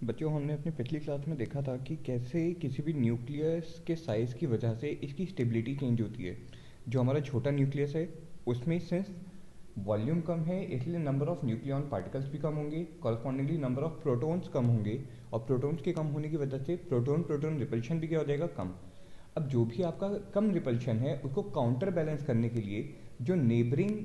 बच्चों, हमने अपनी पिछली क्लास में देखा था कि कैसे किसी भी न्यूक्लियस के साइज़ की वजह से इसकी स्टेबिलिटी चेंज होती है। जो हमारा छोटा न्यूक्लियस है उसमें सिंस वॉल्यूम कम है इसलिए नंबर ऑफ न्यूक्लियॉन पार्टिकल्स भी कम होंगे, कॉरस्पॉन्डिंगली नंबर ऑफ प्रोटॉन्स कम होंगे, और प्रोटॉन्स के कम होने की वजह से प्रोटॉन प्रोटॉन रिपल्शन भी क्या हो जाएगा, कम। अब जो भी आपका कम रिपल्शन है उसको काउंटर बैलेंस करने के लिए जो नेबरिंग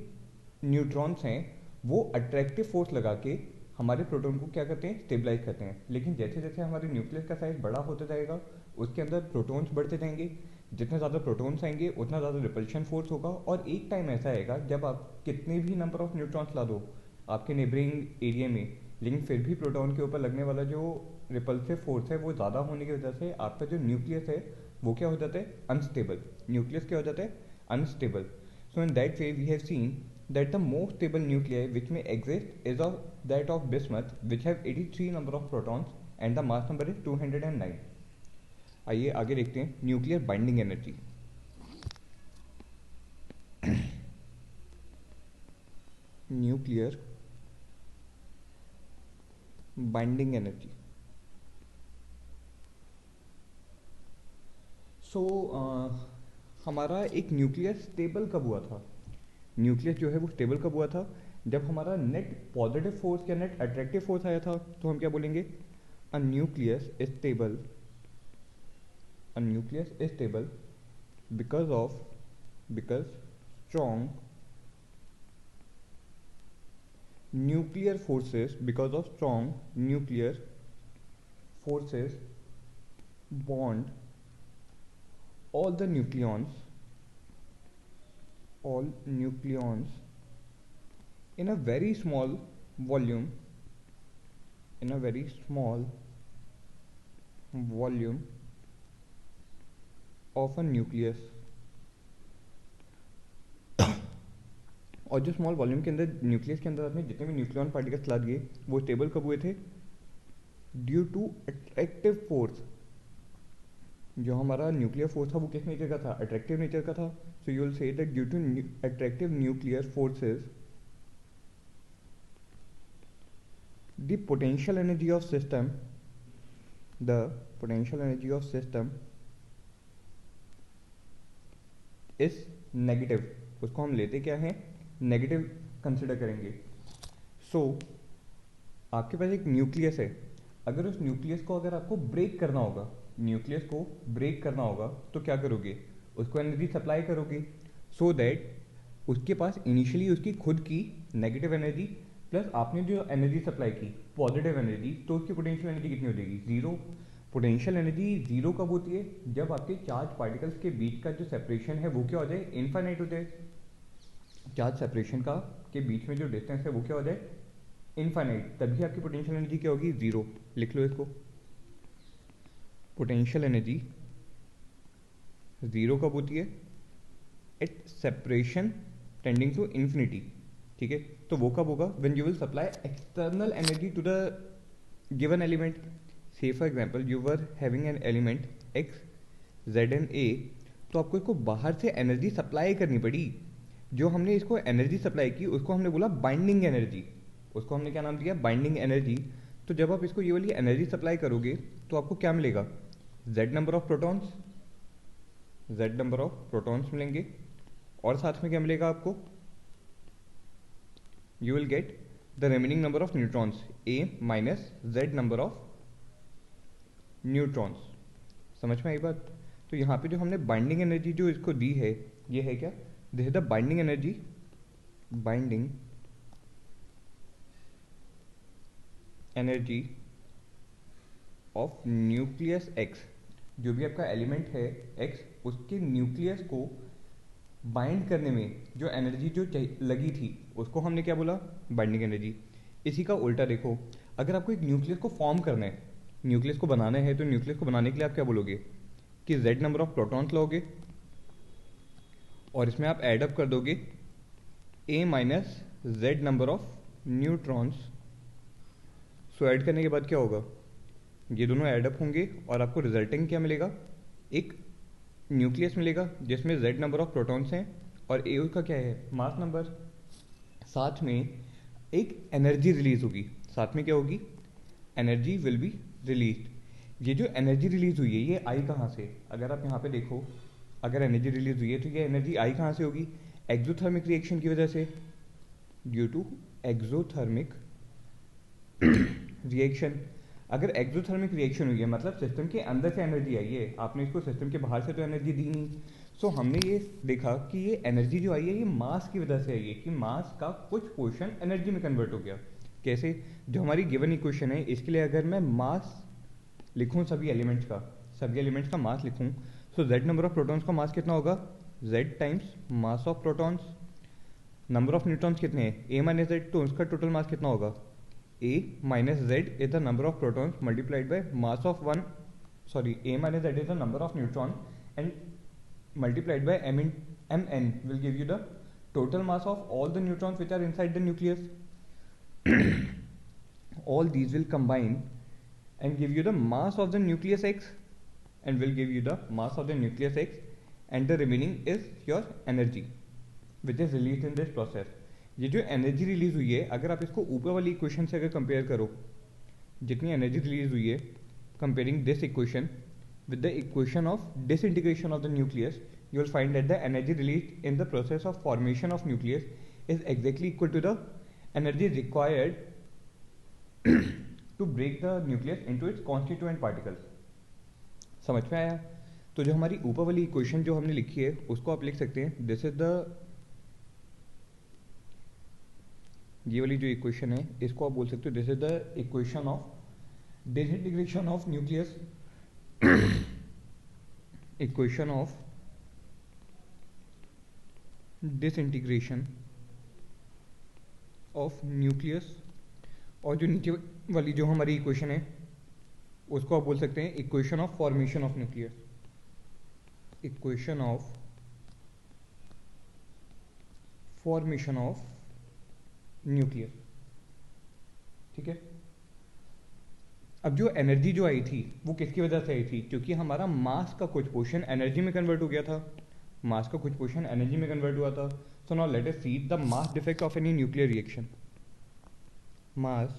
न्यूट्रॉन्स हैं वो अट्रैक्टिव फोर्स लगा के हमारे प्रोटॉन को क्या करते हैं, स्टेबलाइज करते हैं। लेकिन जैसे जैसे हमारे न्यूक्लियस का साइज बड़ा होता जाएगा उसके अंदर प्रोटॉन्स बढ़ते जाएंगे। जितने ज़्यादा प्रोटॉन्स आएंगे उतना ज़्यादा रिपल्शन फोर्स होगा, और एक टाइम ऐसा आएगा जब आप कितने भी नंबर ऑफ न्यूट्रॉन्स ला दो आपके नेबरिंग एरिया में, लेकिन फिर भी प्रोटॉन के ऊपर लगने वाला जो रिपल्सिव फोर्स है वो ज़्यादा होने की वजह से आपका जो न्यूक्लियस है वो क्या हो जाता है, अनस्टेबल। न्यूक्लियस क्या हो जाता है, unstable. So in that way we have seen that the most stable nuclei which may exist is of that of bismuth which have 83 number of protons and the mass number is 209. आइए आगे देखते हैं nuclear binding energy. Nuclear binding energy. So हमारा एक nucleus stable कब हुआ था? Nucleus जो है वो स्टेबल कब हुआ था? जब हमारा नेट पॉजिटिव फोर्स या नेट अट्रैक्टिव फोर्स आया था। तो हम क्या बोलेंगे, a nucleus is stable, a nucleus is stable because strong nuclear forces, because of strong nuclear forces bond all the nucleons in a very small volume, in a very small volume of a nucleus। और जो small volume के अंदर nucleus के अंदर आपने जितने भी nucleon particles ला दिए वो स्टेबल कब हुए थे? Due to attractive force. जो हमारा न्यूक्लियर फोर्स था वो किस नेचर का था, अट्रैक्टिव नेचर का था। So you will say that due to attractive nuclear forces the potential energy of system, the potential energy of system is negative. उसको हम लेते क्या है, नेगेटिव कंसिडर करेंगे। सो आपके पास एक न्यूक्लियस है, अगर उस न्यूक्लियस को अगर आपको ब्रेक करना होगा, न्यूक्लियस को ब्रेक करना होगा तो क्या करोगे, उसको एनर्जी सप्लाई करोगे सो दैट उसके पास इनिशियली उसकी खुद की नेगेटिव एनर्जी प्लस आपने जो एनर्जी सप्लाई की पॉजिटिव एनर्जी, तो उसकी पोटेंशियल एनर्जी कितनी हो जाएगी, जीरो। पोटेंशियल एनर्जी जीरो कब होती है, जब आपके चार्ज पार्टिकल्स के बीच का जो सेपरेशन है वो क्या हो जाए, इनफाइनाइट हो जाए। चार्ज सेपरेशन का के बीच में जो डिस्टेंस है वो क्या हो जाए, इनफाइनाइट। तभी आपकी पोटेंशियल एनर्जी क्या होगी, जीरो। लिख लो इसको, पोटेंशियल एनर्जी जीरो कब होती है, at separation tending to infinity. ठीक है, तो वो कब होगा, when you will supply external energy to the given element. Say for example you were having an element X Z and A, तो आपको इसको बाहर से एनर्जी सप्लाई करनी पड़ी। जो हमने इसको एनर्जी सप्लाई की उसको हमने बोला बाइंडिंग एनर्जी, उसको हमने क्या नाम दिया, बाइंडिंग एनर्जी। तो जब आप इसको ये वाली एनर्जी सप्लाई करोगे तो आपको क्या मिलेगा, z number of protons, z number of protons मिलेंगे, और साथ में क्या मिलेगा आपको, you will get the remaining number of neutrons, a minus z number of neutrons. समझ में आई बात? तो यहाँ पे जो हमने बाइंडिंग एनर्जी जो इसको दी है ये है क्या, this is the binding energy, binding energy of nucleus x. जो भी आपका एलिमेंट है एक्स, उसके न्यूक्लियस को बाइंड करने में जो एनर्जी जो लगी थी उसको हमने क्या बोला, बाइंडिंग एनर्जी। इसी का उल्टा देखो, अगर आपको एक न्यूक्लियस को फॉर्म करना है, न्यूक्लियस को बनाना है, तो न्यूक्लियस को बनाने के लिए आप क्या बोलोगे कि z नंबर ऑफ प्रोटॉन्स लोगे और इसमें आप एडअप कर दोगे a minus z number of neutrons. So add करने के बाद क्या होगा, ये दोनों एडअप होंगे और आपको रिजल्टिंग क्या मिलेगा, एक न्यूक्लियस मिलेगा जिसमें z नंबर ऑफ प्रोटॉन्स हैं और a का क्या है, मास नंबर। साथ में एक एनर्जी रिलीज होगी, साथ में क्या होगी, एनर्जी विल बी रिलीज। ये जो एनर्जी रिलीज हुई है ये आई कहाँ से? अगर आप यहाँ पे देखो, अगर एनर्जी रिलीज हुई है तो ये एनर्जी आई कहाँ से होगी? एक्सोथर्मिक रिएक्शन की वजह से, ड्यू टू एक्सोथर्मिक रिएक्शन। अगर एक्सोथर्मिक रिएक्शन हुई है मतलब सिस्टम के अंदर से एनर्जी आई है, आपने इसको सिस्टम के बाहर से तो एनर्जी दी नहीं। सो हमने ये देखा कि ये एनर्जी जो आई है ये मास की वजह से आई है, कि मास का कुछ पोर्शन एनर्जी में कन्वर्ट हो गया। कैसे? जो हमारी गिवन इक्वेशन है इसके लिए अगर मैं मास लिखूं सभी एलिमेंट्स का मास लिखूं, सो z नंबर ऑफ प्रोटॉन्स का मास कितना होगा? z times mass of protons. Number of neutrons कितने हैं? a माइनस जेड, तो उसका टोटल मास कितना होगा? a minus Z is the number of protons multiplied by mass of one, sorry a minus Z is the number of neutron and multiplied by mn will give you the total mass of all the neutrons which are inside the nucleus. All these will combine and give you the mass of the nucleus X, and will give you the mass of the nucleus X, and the remaining is your energy which is released in this process. ये जो energy release हुई है अगर आप इसको ऊपर वाली equation से अगर कंपेयर करो, जितनी एनर्जी रिलीज हुई है comparing this equation with the equation of disintegration of the nucleus, you will find that the energy released in the process of formation of nucleus is exactly equal to the energy required to break the nucleus into its constituent particles. समझ में आया? तो जो हमारी ऊपर वाली equation जो हमने लिखी है उसको आप लिख सकते हैं, दिस इज द, ये वाली जो इक्वेशन है इसको आप बोल सकते हो this is the equation of disintegration of nucleus, equation of disintegration of nucleus। और जो नीचे वाली जो हमारी इक्वेशन है उसको आप बोल सकते हैं equation of formation of nucleus, equation of formation of nucleus. ठीक है। अब जो एनर्जी जो आई थी वो किसकी वजह से आई थी? क्योंकि हमारा मास का कुछ पोर्शन एनर्जी में कन्वर्ट हो गया था, मास का कुछ पोर्शन एनर्जी में कन्वर्ट हुआ था। सो now let us see the mass defect of any nuclear reaction. Mass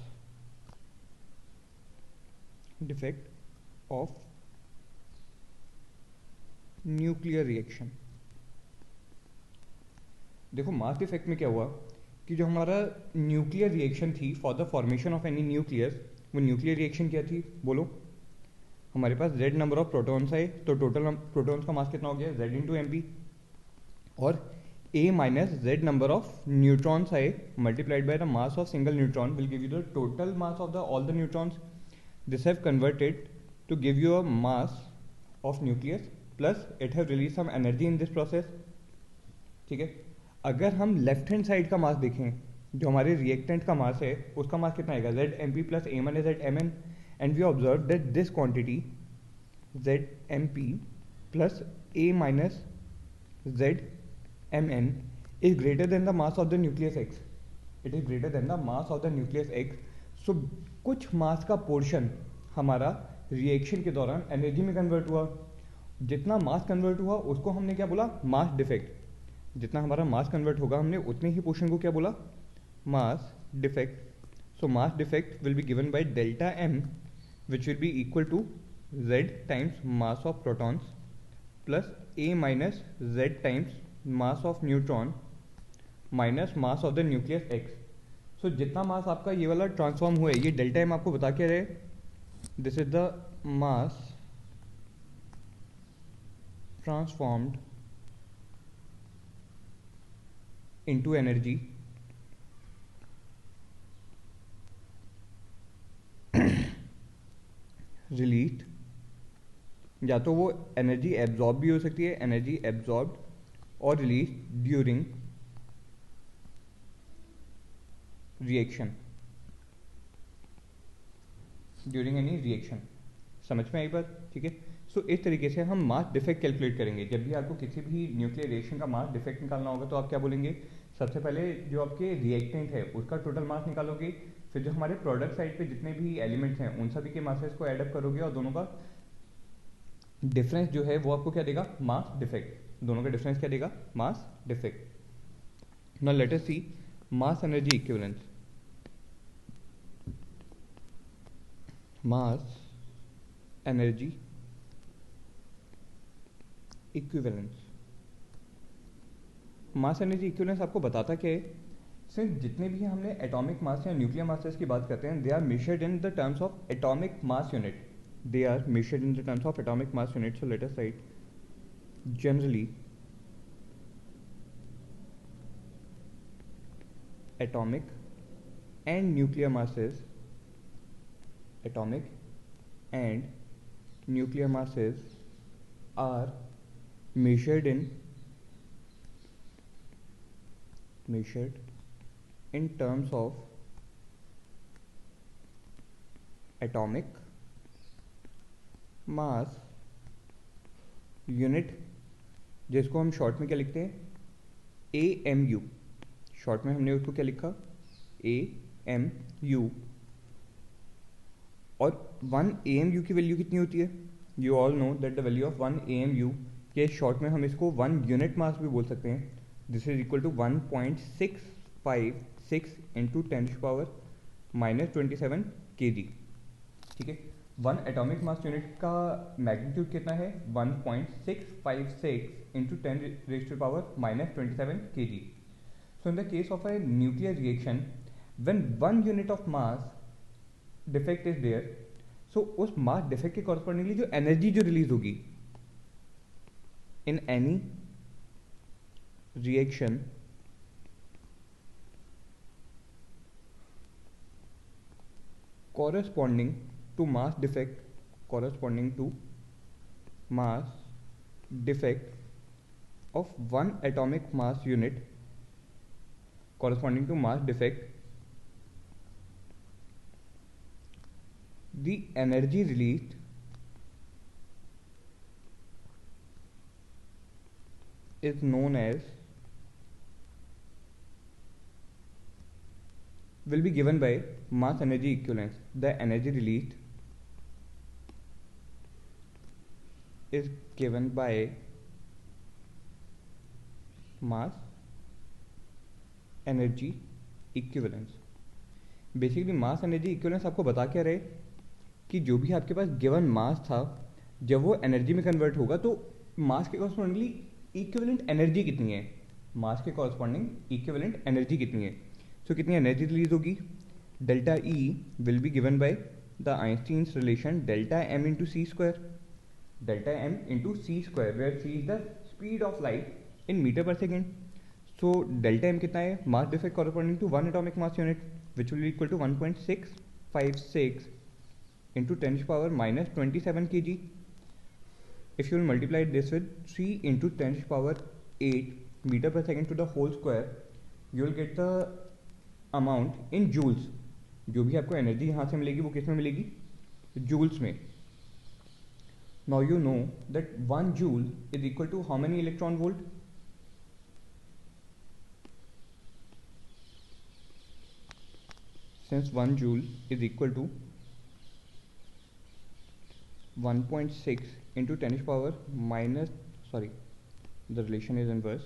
defect of nuclear reaction. देखो मास डिफेक्ट में क्या हुआ कि जो हमारा न्यूक्लियर रिएक्शन थी for the formation of any nucleus, वो न्यूक्लियर रिएक्शन क्या थी बोलो? हमारे पास z नंबर ऑफ प्रोटॉन्स है तो टोटल प्रोटॉन्स का मास कितना हो गया? z into M P. और a minus z number of neutrons है multiplied by the mass of single neutron will give you the total mass of the all the neutrons. This have converted to give you a mass of nucleus plus it have release some energy in this process. ठीक है। अगर हम left hand side का मास देखें, जो हमारे reactant का मास है उसका मास कितना आएगा? Z M P plus A minus Z M N, and we observe that this quantity Z M P plus A minus Z M N is greater than the mass of the nucleus X. It is greater than the mass of the nucleus X. So कुछ mass का portion हमारा reaction के दौरान energy में convert हुआ। जितना मास convert हुआ उसको हमने क्या बोला? Mass defect. जितना हमारा मास कन्वर्ट होगा हमने उतने ही पोर्शन को क्या बोला? mass defect. So mass defect will be given by delta m, which will be equal to z times mass of protons plus a minus z times mass of neutron minus mass of the nucleus x. So जितना मास आपका ये वाला transform हुआ है, ये delta M आपको बता के रहे, this is the mass transformed into energy release. या तो वो एनर्जी एब्जॉर्ब भी हो सकती है, एनर्जी एब्जॉर्ब और release during reaction, during any reaction. समझ में आई बात? ठीक है। सो इस तरीके से हम मास डिफेक्ट कैलकुलेट करेंगे। जब भी आपको किसी भी न्यूक्लियर रिएक्शन का मास डिफेक्ट निकालना होगा तो आप क्या बोलेंगे? सबसे पहले जो आपके रिएक्टेंट है उसका टोटल मास निकालोगे, फिर जो हमारे प्रोडक्ट साइड पे जितने भी एलिमेंट्स हैं उन सभी के मासेस को ऐड अप करोगे और दोनों का डिफरेंस जो है वो आपको क्या देगा? Mass defect. दोनों का डिफरेंस क्या देगा? Mass defect. Now let us see mass energy equivalence. Mass energy equivalence. Mass energy equivalence आपको बताता क्या है? सिंस जितने भी हमने एटॉमिक मास या न्यूक्लियर मासेस की बात करते हैं, they are measured in the terms of atomic mass unit. They are measured in the terms of atomic mass unit. So let us write generally atomic and nuclear masses, atomic and nuclear masses are measured in terms of atomic mass unit, जिसको हम short में क्या लिखते हैं? AMU। Short में हमने उसको क्या लिखा? AMU। और 1 AMU की वैल्यू कितनी होती है? You all know that the value of 1 AMU के शॉर्ट में हम इसको 1 यूनिट मास भी बोल सकते हैं। This is equal to 1.656 into 10⁻⁻27 kg। ठीक है, 1 एटॉमिक मास यूनिट का मैग्नीट्यूड कितना है? 1.656 into 10⁻⁻27 kg। So in the case of a nuclear reaction, when 1 unit of mass defect is there, so उस मास डिफेक्ट के कॉरस्पॉन्डिंगली जो energy जो release होगी in any reaction corresponding to mass defect of 1 atomic mass unit corresponding to mass defect, the energy released is known as, will be given by mass energy equivalence. The energy released is given by mass energy equivalence. Basically mass energy equivalence आपको बता क्या रहे कि जो भी आपके पास given mass था, जब वो एनर्जी में कन्वर्ट होगा तो मास के कॉरस्पॉन्डिंगली इक्विवेलेंट एनर्जी कितनी है? मास के कॉरस्पॉन्डिंग इक्विवेलेंट एनर्जी कितनी है? सो कितनी एनर्जी रिलीज होगी? Delta E will be given by the Einstein's relation delta M into C square. Delta M into C square, where C is the speed of light in metre per second. So delta M कितना है? Mass defect corresponding to 1 atomic mass unit, which will be equal to 1.656 into 10⁻⁻27 kg. If you will multiply this with 3 into 10⁸ meter per second to the whole square, you will get the amount in joules. जो भी आपको energy यहाँ से मिलेगी वो किस में मिलेगी? जूल्स में। Now you know that 1 joule is equal to how many electron volt? Since 1 joule is equal to 1.6 into 10⁻⁻, sorry, the relation is inverse,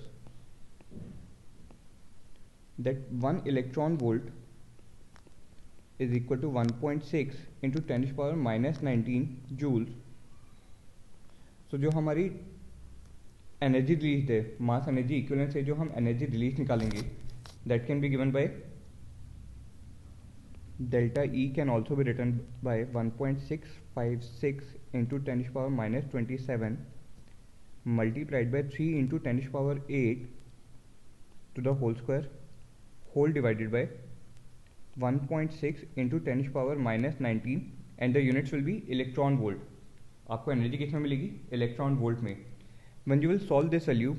that 1 electron volt is equal to 1.6 into 10⁻⁻19 joules. So जो हमारी energy release है मास energy equivalence से, जो हम energy release निकालेंगे, that can be given by delta E can also be written by 1.656 into 10⁻⁻27 multiplied by 3 into 10⁸ to the whole square, whole divided by 1.6 into 10⁻⁻19 and the units will be electron volt. आपको energy किस में मिलेगी? Electron volt में। When you will solve this value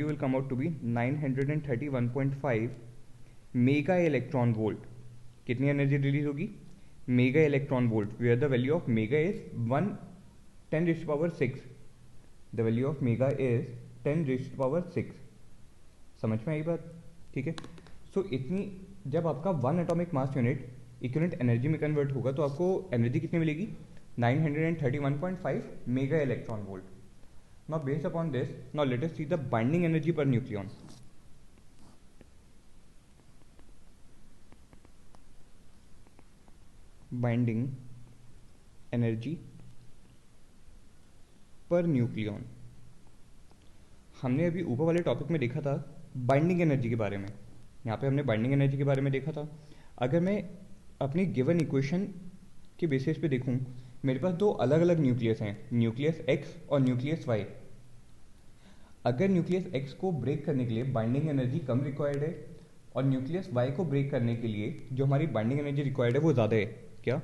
will come out to be 931.5 mega electron volt. कितनी energy release होगी? Mega electron volt, where the value of mega is 10⁻⁶। The value of mega is 10⁻⁶। समझ में आई बात? ठीक है। सो इतनी जब आपका 1 atomic mass unit equivalent energy में कन्वर्ट होगा तो आपको एनर्जी कितनी मिलेगी? 931.5 mega electron volt. Now based upon this, now let us see the binding energy per nucleon. Binding energy per nucleon. हमने अभी ऊपर वाले टॉपिक में देखा था बाइंडिंग एनर्जी के बारे में। यहाँ पे हमने बाइंडिंग एनर्जी के बारे में देखा था। अगर मैं अपनी गिवन इक्वेशन के बेसिस पे देखूँ, मेरे पास दो अलग अलग न्यूक्लियस हैं, न्यूक्लियस एक्स और न्यूक्लियस वाई। अगर न्यूक्लियस एक्स को ब्रेक करने के लिए बाइंडिंग एनर्जी कम रिक्वायर्ड है और न्यूक्लियस वाई को ब्रेक करने के लिए जो हमारी बाइंडिंग एनर्जी रिक्वायर्ड है वो ज़्यादा है, क्या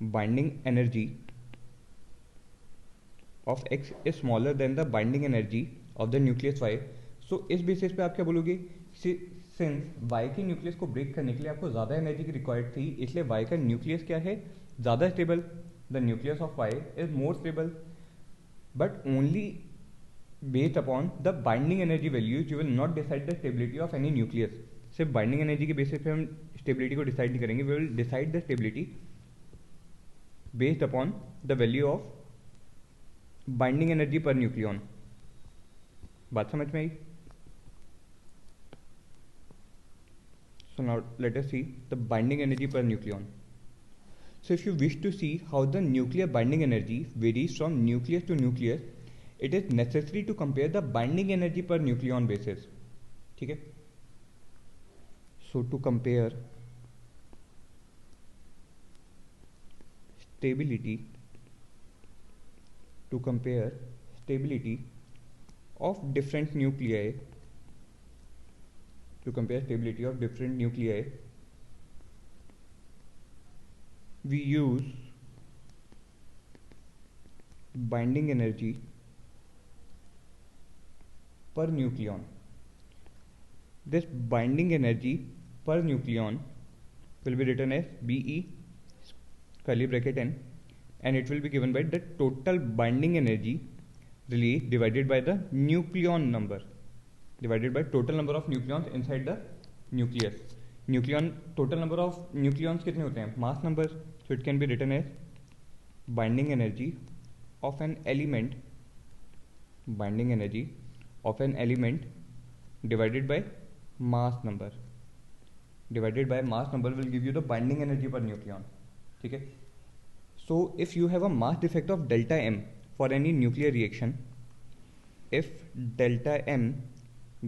binding energy of X is smaller than the binding energy of the nucleus Y. So इस बेसिस पे आप क्या बोलोगे, सिंस वाई के न्यूक्लियस को ब्रेक करने के लिए आपको ज़्यादा एनर्जी की रिक्वायर्ड थी, इसलिए वाई का न्यूक्लियस क्या है, ज़्यादा stable. The nucleus of Y is more stable, but only based upon the binding energy values you will not decide the stability of any nucleus। सिर्फ बाइंडिंग एनर्जी के basis पे हम स्टेबिलिटी को decide नहीं करेंगे, we will decide the stability based upon the value of binding energy per nucleon. बात समझ में आई? So now let us see the binding energy per nucleon. So if you wish to see how the nuclear binding energy varies from nucleus to nucleus, it is necessary to compare the binding energy per nucleon basis। ठीक है, so to compare stability of different nuclei, we use binding energy per nucleon। This binding energy per nucleon will be written as Be curly bracket n, and it will be given by the total binding energy released divided by the nucleon number, divided by total number of nucleons inside the nucleus। Nucleon, total number of nucleons कितने होते हैं, mass number. So it can be written as binding energy of an element, divided by mass number. Divided by mass number will give you the binding energy per nucleon. ठीक है, so if you have a mass defect of delta M for any nuclear reaction, if delta M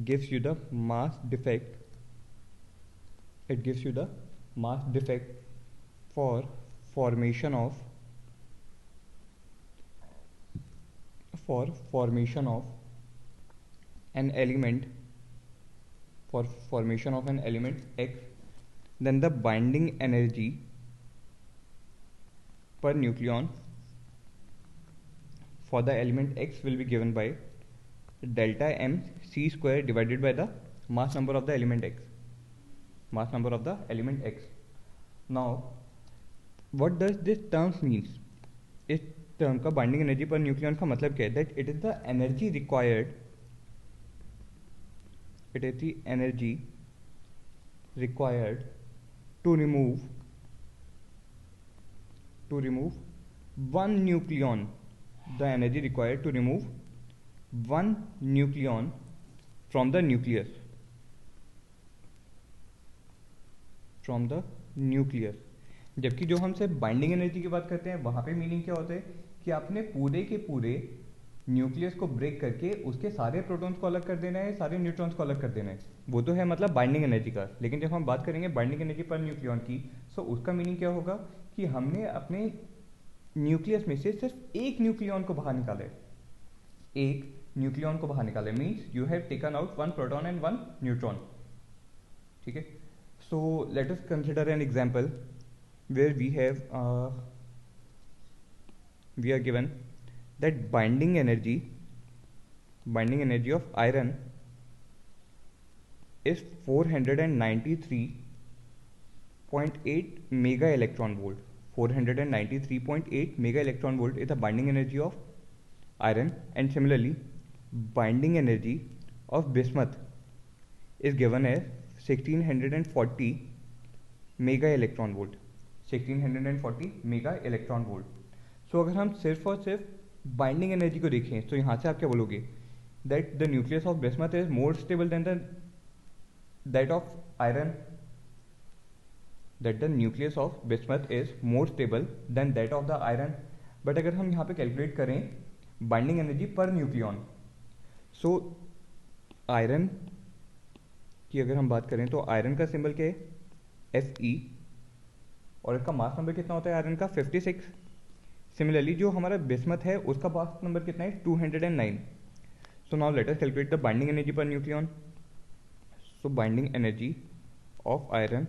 gives you the mass defect, it gives you the mass defect for formation of an element, X, then the binding energy per nucleon for the element X will be given by delta m c square divided by the mass number of the element X, Now what does this terms means? इस term का binding energy per nucleon का मतलब क्या है, that it is the energy required to remove one nucleon, the energy required to remove one nucleon from the nucleus, जबकि जो हम सिर्फ बाइंडिंग एनर्जी की बात करते हैं वहां पे मीनिंग क्या होता है कि आपने पूरे के पूरे न्यूक्लियस को ब्रेक करके उसके सारे प्रोटॉन्स को अलग कर देना है, सारे न्यूट्रॉन्स को अलग कर देना है, वो तो है मतलब बाइंडिंग एनर्जी का। लेकिन जब हम बात करेंगे बाइंडिंग एनर्जी पर न्यूक्लियन की, सो उसका मीनिंग क्या होगा कि हमने अपने न्यूक्लियस में से सिर्फ एक न्यूक्लियन को बाहर निकाला है, means you have taken out one proton and one neutron. ठीक है, so let us consider an example where we are given that binding energy of iron is 493.8 mega electron volt. 493.8 mega electron volt is the binding energy of iron, and similarly binding energy of bismuth is given as 1640 mega electron volt। सो अगर हम सिर्फ और सिर्फ binding energy को देखें तो यहाँ से आप क्या बोलोगे, that the nucleus of bismuth is more stable then that of iron, but अगर हम यहाँ पे कैलकुलेट करें binding energy per nucleon. So iron की अगर हम बात करें तो आयरन का सिंबल क्या है, Fe, और इसका मास नंबर कितना होता है आयरन का, 56। सिमिलरली जो हमारा बिस्मथ है उसका मास नंबर कितना है, 209। सो now let us calculate the binding energy per nucleon. So binding energy of iron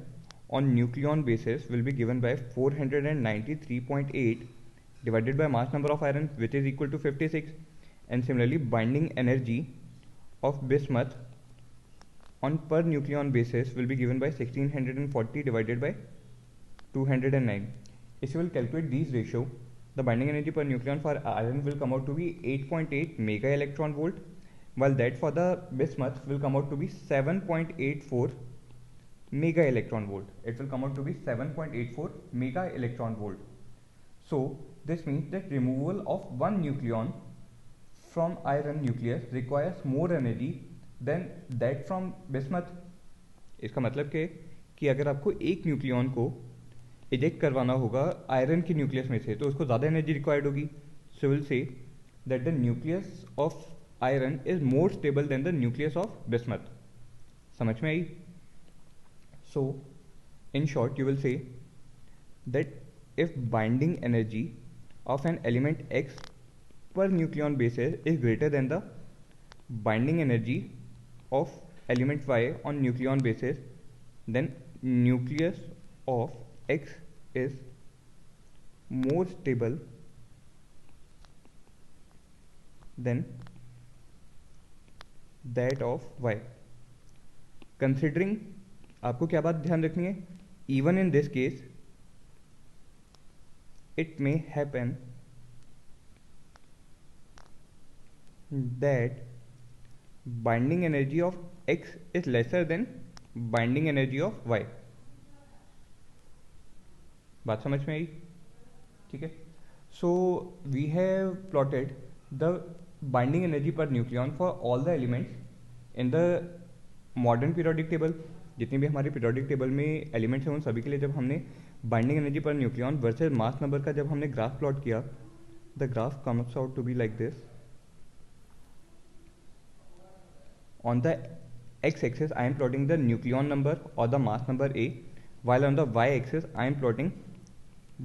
on nucleon basis will be given by 493.8 divided by mass number of iron, which is equal to 56. And similarly binding energy of bismuth on per nucleon basis will be given by 1640 divided by 209. If you will calculate these ratio, the binding energy per nucleon for iron will come out to be 8.8 mega electron volt, while that for the bismuth will come out to be 7.84 mega electron volt. It will come out to be 7.84 mega electron volt. So this means that removal of one nucleon from iron nucleus requires more energy than that from bismuth. इसका मतलब क्या है कि अगर आपको एक nucleon को eject करवाना होगा आयरन के न्यूक्लियस में से तो उसको ज़्यादा एनर्जी रिक्वायर्ड होगी. So will say that the nucleus of iron is more stable then the nucleus of bismuth. समझ में आई? So in short you will say that if binding energy of an element X per nucleon basis is greater than the binding energy of element Y on nucleon basis, then nucleus of X is more stable than that of Y. Considering आपको क्या बात ध्यान रखनी है, even in this case it may happen that binding energy of X is lesser than binding energy of Y. बात समझ में आई? ठीक है. So we have plotted the binding energy per nucleon for all the elements in the modern periodic table. जितनी भी हमारे periodic table में एलिमेंट्स हैं उन सभी के लिए जब हमने binding energy per nucleon versus mass number का जब हमने ग्राफ प्लॉट किया, the graph comes out to be like this. On the X axis I am plotting the nucleon number और the mass number A, while on the y axis I am plotting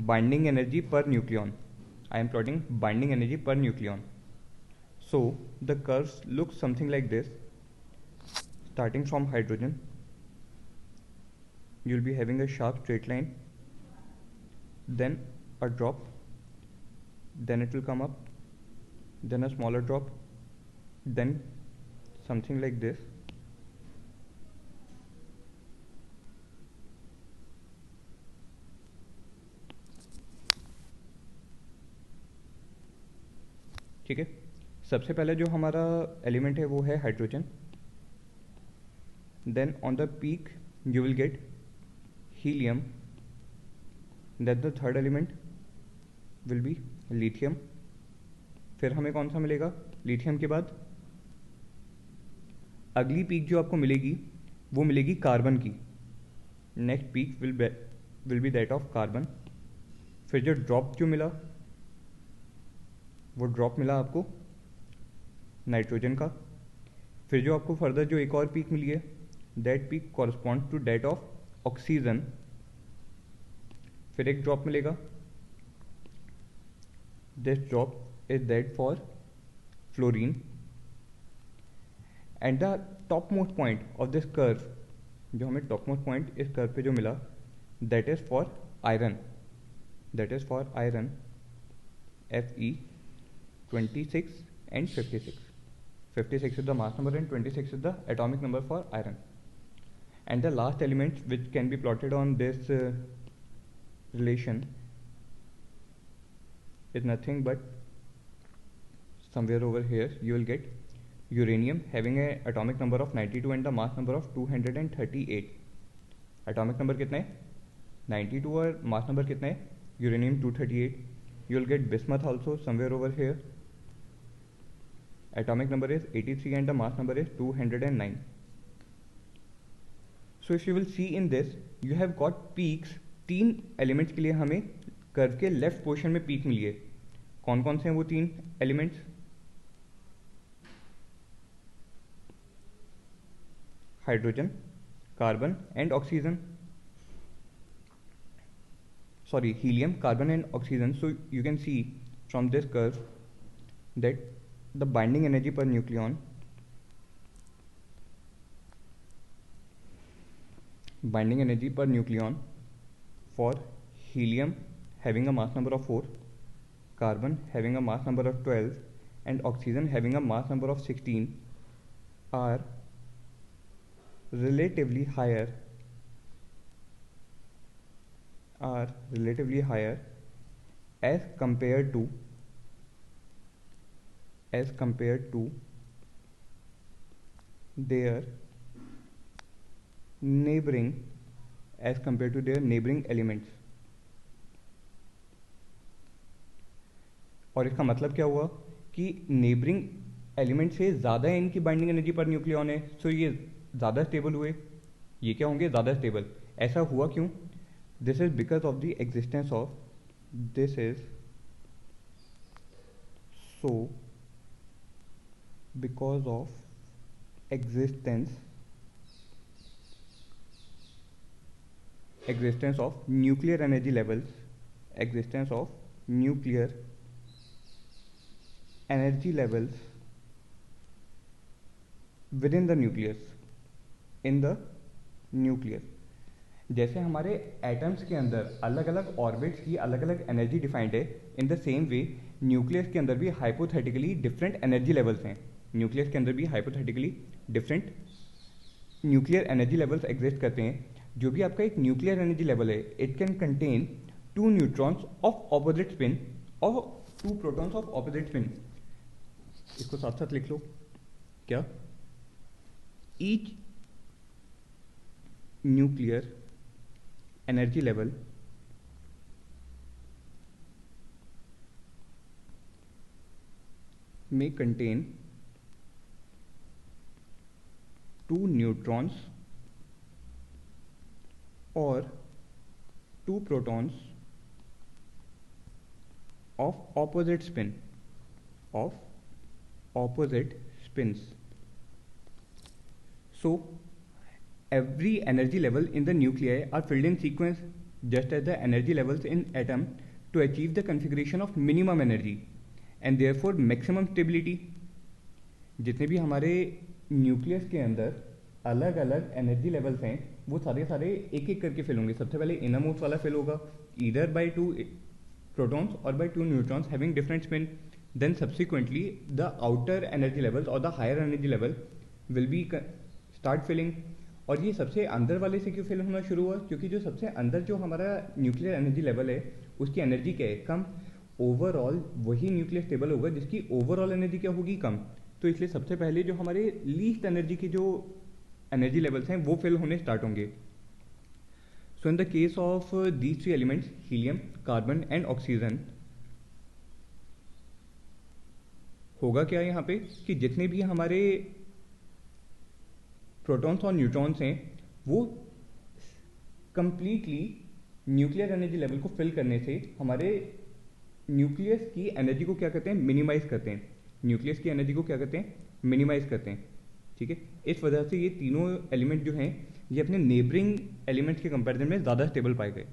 binding energy per nucleon. I am plotting binding energy per nucleon. So the curves look something like this. Starting from hydrogen, you will be having a sharp straight line, then a drop, then it will come up, then a smaller drop, then something like this. ठीक है. सबसे पहले जो हमारा element है वो है hydrogen. Then on the peak you will get helium. Then the third element will be lithium. फिर हमें कौन सा मिलेगा लिथियम के बाद? अगली पीक जो आपको मिलेगी वो मिलेगी कार्बन की. Next peak will be that of carbon. फिर जो ड्रॉप जो मिला वो ड्रॉप मिला आपको नाइट्रोजन का. फिर जो आपको फर्दर जो एक और पीक मिली है that peak correspond to that of oxygen. फिर एक ड्रॉप मिलेगा. This drop is that for fluorine. And the top most point of this curve, जो हमें टॉप मोस्ट पॉइंट इस कर्व पे जो मिला that is for iron. That is for iron Fe 26 and 56. 56 is the mass number and 26 is the atomic number for iron. And the last element which can be plotted on this relation is nothing but somewhere over here you will get uranium having a atomic number of 92 and the mass number of 238. atomic number कितना है 92 और mass number कितना है uranium 238. you will get bismuth also somewhere over here. atomic number is 83 and the mass number is 209. So if you will see in this you have got peaks. तीन elements के लिए हमें curve के left portion में peak मिली है. कौन कौन से हैं वो 3 elements? Hydrogen, carbon and oxygen, sorry, helium, carbon and oxygen. So you can see from this curve that the binding energy per nucleon for helium having a mass number of 4, carbon having a mass number of 12 and oxygen having a mass number of 16 are relatively higher as compared to their neighboring elements. और इसका मतलब क्या हुआ कि neighbouring element से ज़्यादा इनकी binding energy per nucleon है, सो ये ज़्यादा स्टेबल हुए, ये क्या होंगे, ज़्यादा स्टेबल. ऐसा हुआ क्यों? This is because of the existence of because of existence of nuclear energy levels within the nucleus. जैसे हमारे एटम्स के अंदर अलग अलग ऑर्बिट्स की अलग अलग एनर्जी डिफाइंड है, in the same way nucleus के अंदर भी हाइपोथेटिकली डिफरेंट एनर्जी लेवल्स हैं. न्यूक्लियस के अंदर भी hypothetically different nuclear energy levels exist करते हैं. जो भी आपका एक न्यूक्लियर एनर्जी लेवल है, it can contain 2 neutrons of opposite spin और 2 प्रोटॉन्स ऑफ ऑपोजिट स्पिन. इसको साथ साथ लिख लो. क्या? Each nuclear energy level may contain 2 neutrons or 2 protons of opposite spins. So every energy level in the nuclei are filled in sequence just as the energy levels in atom to achieve the configuration of minimum energy and therefore maximum stability. जितने भी हमारे nucleus के अंदर अलग अलग energy levels हैं, वो सारे एक एक करके फिल होंगे. सबसे पहले इनर मोस्ट वाला फिल होगा ईदर बाय 2 प्रोटॉन्स और by 2 neutrons having different spin. Then subsequently the outer energy levels और the higher energy level will be start filling. और ये सबसे अंदर वाले से क्यों फिल होना शुरू हुआ? क्योंकि जो सबसे अंदर जो हमारा न्यूक्लियर एनर्जी लेवल है, उसकी एनर्जी क्या है? कम. ओवरऑल वही न्यूक्लियस स्टेबल होगा जिसकी ओवरऑल एनर्जी क्या होगी? कम. तो इसलिए सबसे पहले जो हमारे लीस्ट एनर्जी के जो एनर्जी लेवल्स हैं वो फिल होने स्टार्ट होंगे. So in the case of these 3 elements helium, carbon and oxygen, होगा क्या यहाँ पे कि जितने भी हमारे प्रोटॉन्स और न्यूट्रॉन्स हैं वो कंप्लीटली न्यूक्लियर एनर्जी लेवल को फिल करने से हमारे न्यूक्लियस की एनर्जी को क्या करते हैं? मिनिमाइज करते हैं. न्यूक्लियस की एनर्जी को क्या करते हैं? मिनिमाइज करते हैं. ठीक है. इस वजह से ये तीनों एलिमेंट जो हैं ये अपने नेबरिंग एलिमेंट्स के कंपैरिजन में ज़्यादा स्टेबल पाए गए.